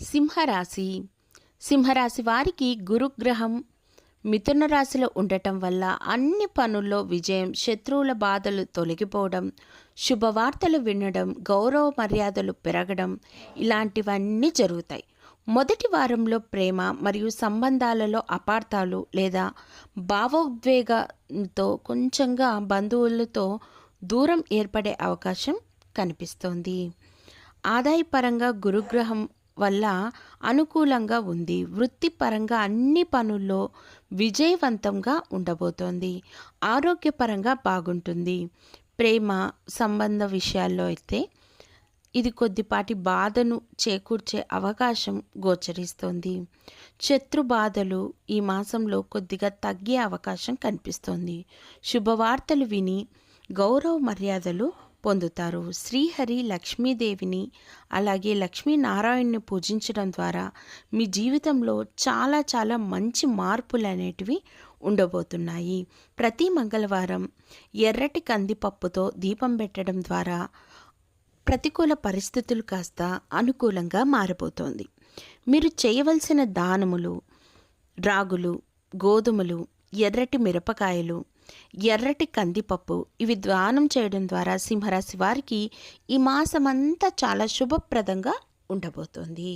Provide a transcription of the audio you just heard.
సింహరాశి. సింహరాశి వారికి గురుగ్రహం మిథున రాశిలో ఉండటం వల్ల అన్ని పనుల్లో విజయం, శత్రువుల బాధలు తొలగిపోవడం, శుభవార్తలు వినడం, గౌరవ మర్యాదలు పెరగడం ఇలాంటివన్నీ జరుగుతాయి. మొదటి వారంలో ప్రేమ మరియు సంబంధాలలో అపార్థాలు లేదా భావోద్వేగంతో కొంచెంగా బంధువులతో దూరం ఏర్పడే అవకాశం కనిపిస్తోంది. ఆదాయపరంగా గురుగ్రహం వల్ల అనుకూలంగా ఉంది. వృత్తిపరంగా అన్ని పనుల్లో విజయవంతంగా ఉండబోతోంది. ఆరోగ్యపరంగా బాగుంటుంది. ప్రేమ సంబంధ విషయాల్లో అయితే ఇది కొద్దిపాటి బాధను చేకూర్చే అవకాశం గోచరిస్తోంది. శత్రు బాధలు ఈ మాసంలో కొద్దిగా తగ్గే అవకాశం కనిపిస్తోంది. శుభవార్తలు విని గౌరవ మర్యాదలు పొందుతారు. శ్రీహరి, లక్ష్మీదేవిని అలాగే లక్ష్మీనారాయణని పూజించడం ద్వారా మీ జీవితంలో చాలా చాలా మంచి మార్పులు అనేటివి ఉండబోతున్నాయి. ప్రతి మంగళవారం ఎర్రటి కందిపప్పుతో దీపం పెట్టడం ద్వారా ప్రతికూల పరిస్థితులు కాస్త అనుకూలంగా మారిపోతుంది. మీరు చేయవలసిన దానములు రాగులు, గోధుమలు, ఎర్రటి మిరపకాయలు, ఎర్రటి కందిపప్పు ఇవి దానం చేయడం ద్వారా సింహరాశి వారికి ఈ మాసమంతా చాలా శుభప్రదంగా ఉండబోతోంది.